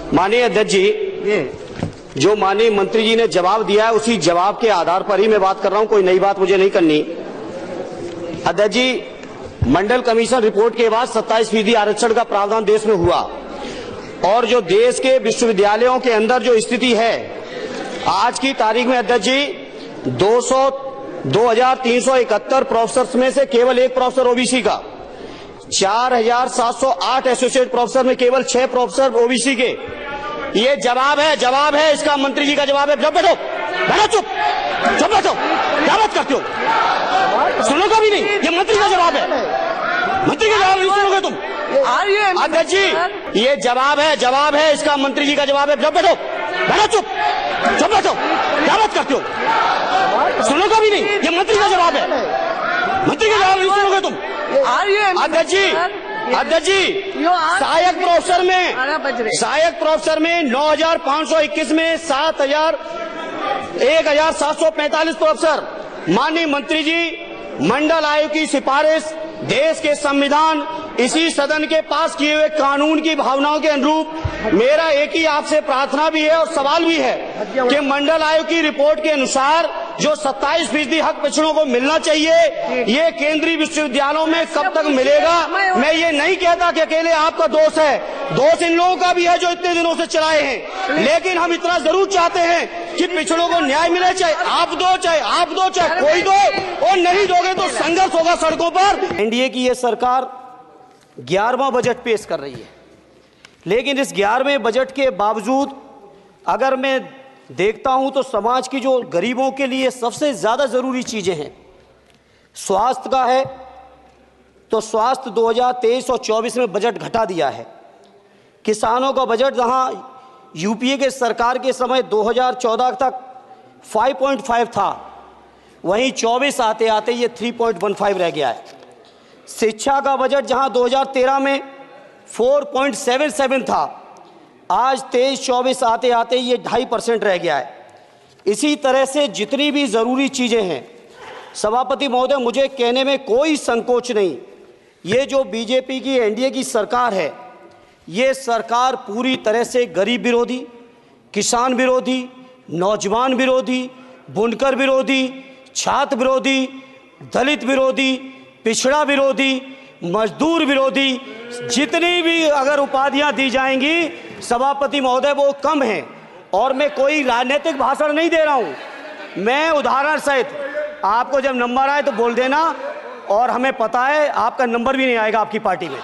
माननीय अध्यक्ष जी, जो माननीय मंत्री जी ने जवाब दिया है उसी जवाब के आधार पर ही मैं बात कर रहा हूं, कोई नई बात मुझे नहीं करनी। अध्यक्ष जी, मंडल कमीशन रिपोर्ट के बाद 27% आरक्षण का प्रावधान देश में हुआ और जो देश के विश्वविद्यालयों के अंदर जो स्थिति है आज की तारीख में अध्यक्ष जी 2371 प्रोफेसर में से केवल एक प्रोफेसर ओबीसी का, 4708 एसोसिएट प्रोफेसर में केवल 6 प्रोफेसर ओबीसी के। ये जवाब है इसका मंत्री जी का जवाब है। बैठो चुप बैठो, क्या बात करते हो, सुनोगे भी नहीं, ये मंत्री का जवाब है, मंत्री का जवाब नहीं सुनोगे तुम। अध्यक्ष जी, ये जवाब है इसका मंत्री जी का जवाब है। बैठो चुप बैठो, क्या बात करते हो, सुनोगे भी नहीं, ये मंत्री का जवाब है, मंत्री का जवाब नहीं सुनोगे तुम। अध्यक्ष जी, सहायक प्रोफेसर में 9521 में 1745 प्रोफेसर। माननीय मंत्री जी, मंडल आयोग की सिफारिश देश के संविधान, इसी सदन के पास किए हुए कानून की भावनाओं के अनुरूप मेरा एक ही आपसे प्रार्थना भी है और सवाल भी है कि मंडल आयोग की रिपोर्ट के अनुसार जो 27% हक पिछड़ों को मिलना चाहिए, ये केंद्रीय विश्वविद्यालयों में कब तक मिलेगा। मैं ये नहीं कहता कि अकेले आपका दोष है, दोष इन लोगों का भी है जो इतने दिनों से चलाए हैं, लेकिन हम इतना जरूर चाहते हैं कि पिछड़ों को न्याय मिले, चाहे आप दो चाहे कोई दो, और नहीं दोगे तो संघर्ष होगा सड़कों पर। एनडीए की ये सरकार 11वां बजट पेश कर रही है, लेकिन इस 11वें बजट के बावजूद अगर मैं देखता हूं तो समाज की जो गरीबों के लिए सबसे ज्यादा जरूरी चीजें हैं, स्वास्थ्य का है तो स्वास्थ्य 2023 और 24 में बजट घटा दिया है। किसानों का बजट जहां यूपीए के सरकार के समय 2014 तक 5.5 था, वहीं 24 आते आते ये 3.15 रह गया है। शिक्षा का बजट जहां 2013 में 4.77 था, आज 23-24 आते आते ये 2.5% रह गया है। इसी तरह से जितनी भी ज़रूरी चीज़ें हैं, सभापति महोदय, मुझे कहने में कोई संकोच नहीं, ये जो बीजेपी की एनडीए की सरकार है, ये सरकार पूरी तरह से गरीब विरोधी, किसान विरोधी, नौजवान विरोधी, बुनकर विरोधी, छात्र विरोधी, दलित विरोधी, पिछड़ा विरोधी, मजदूर विरोधी, जितनी भी अगर उपाधियां दी जाएंगी सभापति महोदय वो कम हैं। और मैं कोई राजनीतिक भाषण नहीं दे रहा हूं, मैं उदाहरण सहित आपको जब नंबर आए तो बोल देना, और हमें पता है आपका नंबर भी नहीं आएगा आपकी पार्टी में।